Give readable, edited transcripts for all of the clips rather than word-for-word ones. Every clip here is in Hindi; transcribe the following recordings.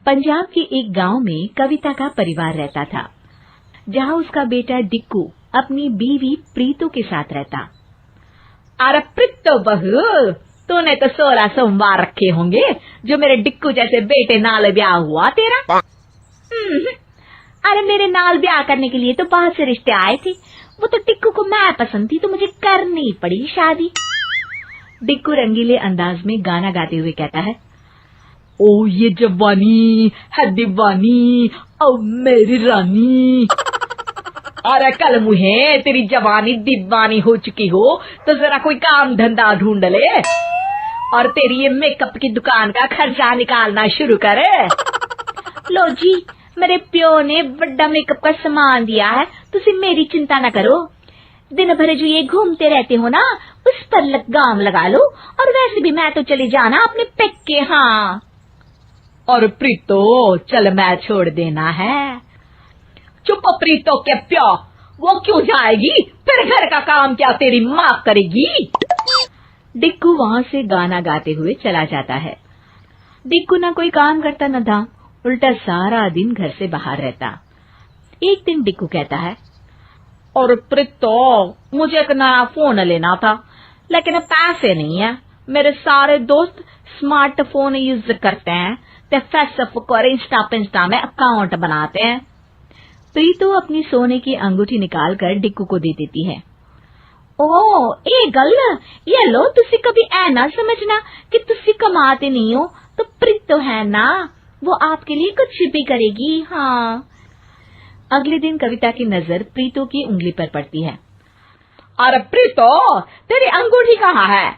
पंजाब के एक गांव में कविता का परिवार रहता था, जहां उसका बेटा डिक्कू अपनी बीवी प्रीतो के साथ रहता। अरे प्रीतो बहू, तूने तो 16 सोमवार रखे होंगे जो मेरे डिक्कू जैसे बेटे नाल ब्याह हुआ तेरा। अरे मेरे नाल ब्याह करने के लिए तो बहुत से रिश्ते आए थे, वो तो डिक्कू को मैं पसंद थी तो मुझे करनी पड़ी शादी। डिक्कू रंगीले अंदाज में गाना गाते हुए कहता है, ओ ये जवानी है दीवानी, ओ मेरी रानी। अरे कल मुहे तेरी जवानी दीवानी हो चुकी हो तो जरा कोई काम धंधा ढूंढ ले और तेरी ये मेकअप की दुकान का खर्चा निकालना शुरू करे। लो जी, मेरे प्यो ने बड़ा मेकअप का सामान दिया है, तुसी मेरी चिंता न करो। दिन भर जो ये घूमते रहते हो ना, उस पर लगाम लगा लो, और वैसे भी मैं तो चली जाना अपने पेके। हाँ और प्रीतो चल मैं छोड़ देना है। चुप प्रीतो के प्यो, वो क्यों जाएगी, फिर घर का काम क्या तेरी माँ करेगी। डिक्कू वहां से गाना गाते हुए चला जाता है। डिक्कू ना कोई काम करता न था, उल्टा सारा दिन घर से बाहर रहता। एक दिन डिक्कू कहता है, और प्रीतो मुझे एक नया फोन लेना था, लेकिन पैसे नहीं है। मेरे सारे दोस्त स्मार्टफोन यूज करते हैं, ते फेसबुक और इंस्टा में अकाउंट बनाते हैं। प्रीतो अपनी सोने की अंगूठी निकालकर डिक्कू को दे देती है। ओ ए गल, ये लो, तुसी कभी ऐ ना समझना कि तुसी कमाते नहीं हो, तो प्रीतो है ना, वो आपके लिए कुछ भी करेगी। हाँ। अगले दिन कविता की नजर प्रीतो की उंगली पर पड़ती है। अरे प्रीतो, तेरी अंगूठी कहाँ है?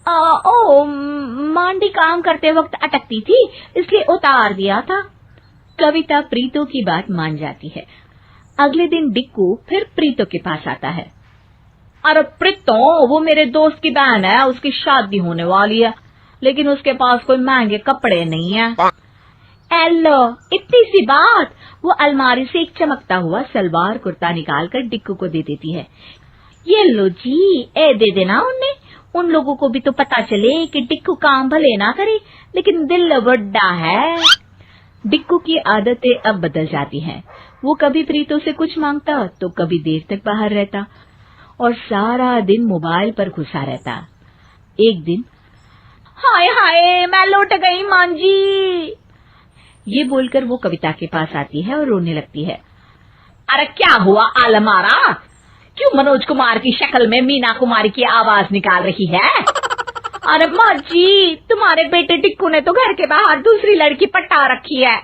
ओ मांडी काम करते वक्त अटकती थी, इसलिए उतार दिया था। कविता प्रीतो की बात मान जाती है। अगले दिन डिक्कू फिर प्रीतो के पास आता है। अरे प्रीतो, वो मेरे दोस्त की बहन है, उसकी शादी होने वाली है, लेकिन उसके पास कोई महंगे कपड़े नहीं है। एलो, इतनी सी बात। वो अलमारी से एक चमकता हुआ सलवार कुर्ता निकालकर डिक्कू को दे देती है। ये लो जी, ए दे देना उन्हें, उन लोगों को भी तो पता चले कि डिक्कू काम भले ना करे, लेकिन दिल बड़ा है। डिक्कू की आदतें अब बदल जाती हैं। वो कभी प्रीतो से कुछ मांगता तो कभी देर तक बाहर रहता और सारा दिन मोबाइल पर घुसा रहता। एक दिन, हाय हाय मैं लौट गई मांझी, ये बोलकर वो कविता के पास आती है और रोने लगती है। अरे क्या हुआ आलमारा, क्यों मनोज कुमार की शक्ल में मीना कुमारी की आवाज निकाल रही है? अरे माँ जी, तुम्हारे बेटे डिक्कू ने तो घर के बाहर दूसरी लड़की पटा रखी है।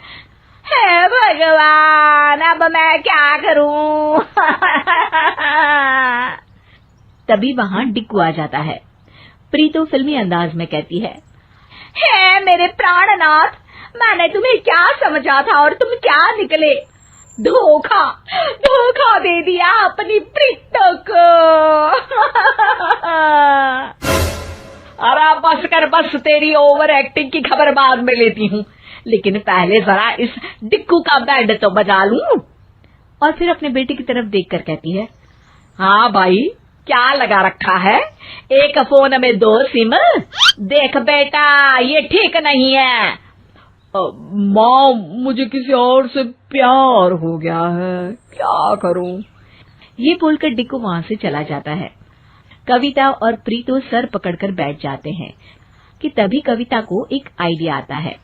हे भगवान, अब मैं क्या करूं? तभी वहां डिक्कू आ जाता है। प्रीतो फिल्मी अंदाज में कहती है, हे मेरे प्राणनाथ, मैंने तुम्हें क्या समझा था और तुम क्या निकले? धोखा धोखा दे दिया अपनी प्रीतो को। अरे बस कर बस, तेरी ओवर एक्टिंग की खबर बाद में लेती हूँ, लेकिन पहले जरा इस डिक्कू का बैंड तो बजा लूं। और फिर अपने बेटे की तरफ देखकर कहती है, हाँ भाई, क्या लगा रखा है, एक फोन में 2 सिम? देख बेटा, ये ठीक नहीं है। माँ, मुझे किसी और से प्यार हो गया है, क्या करूं? ये बोलकर डिक्कू वहां से चला जाता है। कविता और प्रीतो सर पकड़कर बैठ जाते हैं कि तभी कविता को एक आइडिया आता है।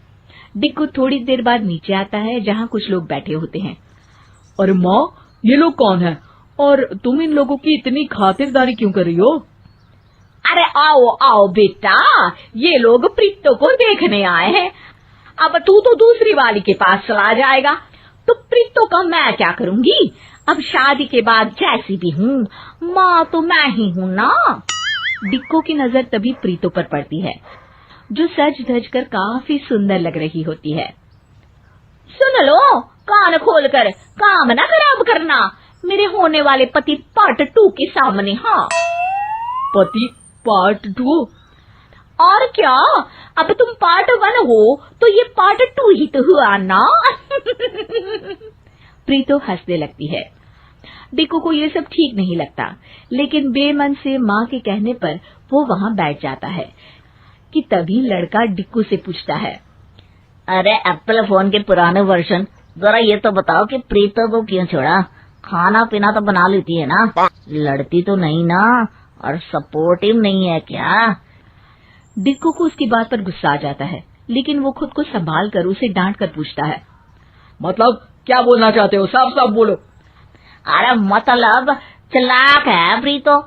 डिक्कू थोड़ी देर बाद नीचे आता है, जहां कुछ लोग बैठे होते हैं। और माँ, ये लोग कौन है और तुम इन लोगों की इतनी खातिरदारी क्यों कर रही हो? अरे आओ आओ बेटा, ये लोग प्रीतो को देखने आए हैं। अब तू तो दूसरी वाली के पास चला जाएगा, तो प्रीतो का मैं क्या करूंगी? अब शादी के बाद जैसी भी हूँ, माँ तो मैं ही हूँ ना। डिक्कू की नजर तभी प्रीतो पर पड़ती है, जो सज धज कर काफी सुंदर लग रही होती है। सुन लो, कान खोलकर, काम ना खराब करना मेरे होने वाले पति पार्ट 2 के सामने। हाँ, पति पार्ट 2? और क्या, अब तुम पार्ट 1 हो तो ये पार्ट 2 ही तो हुआ ना। प्रीतो हंसने लगती है। डिक्कू को ये सब ठीक नहीं लगता, लेकिन बेमन से माँ के कहने पर वो वहां बैठ जाता है कि तभी लड़का डिक्कू से पूछता है, अरे एप्पल फोन के पुराने वर्जन, जरा ये तो बताओ कि प्रीतो को क्यों छोड़ा? खाना पीना तो बना लेती है ना, लड़ती तो नहीं ना, और सपोर्टिव नहीं है क्या? डिक्कू को उसकी बात पर गुस्सा आ जाता है, लेकिन वो खुद को संभाल कर उसे डांट कर पूछता है, मतलब क्या बोलना चाहते हो? साफ साफ बोलो। अरे मतलब चालाक है प्रीतो,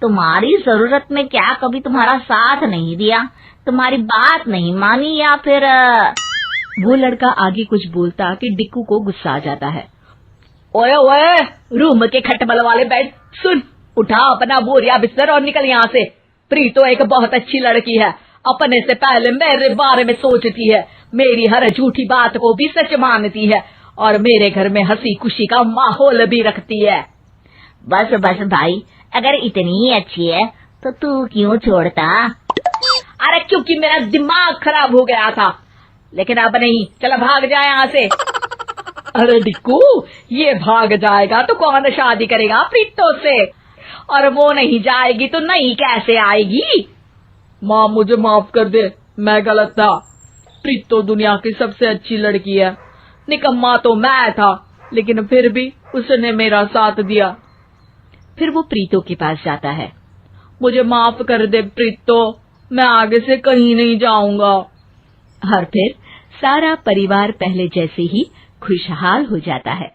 तुम्हारी जरूरत में क्या कभी तुम्हारा साथ नहीं दिया, तुम्हारी बात नहीं मानी, या फिर वो लड़का आगे कुछ बोलता कि डिक्कू को गुस्सा आ जाता है। ओए ओए, रूम के खटमल वाले बेड, सुन, उठा अपना बोरिया बिस्तर और निकल यहाँ से। प्रीतो एक बहुत अच्छी लड़की है, अपने से पहले मेरे बारे में सोचती है, मेरी हर झूठी बात को भी सच मानती है, और मेरे घर में हंसी खुशी का माहौल भी रखती है। बस बस भाई, अगर इतनी ही अच्छी है तो तू क्यों छोड़ता? अरे क्योंकि मेरा दिमाग खराब हो गया था, लेकिन अब नहीं, चलो भाग जाए यहाँ से। अरे डिक्कू, ये भाग जाएगा तो कौन शादी करेगा प्रीतो से? और वो नहीं जाएगी तो नहीं कैसे आएगी? माँ मुझे माफ कर दे, मैं गलत था। प्रीतो दुनिया की सबसे अच्छी लड़की है, निकम्मा तो मैं था, लेकिन फिर भी उसने मेरा साथ दिया। फिर वो प्रीतो के पास जाता है। मुझे माफ कर दे प्रीतो, मैं आगे से कहीं नहीं जाऊंगा। और फिर सारा परिवार पहले जैसे ही खुशहाल हो जाता है।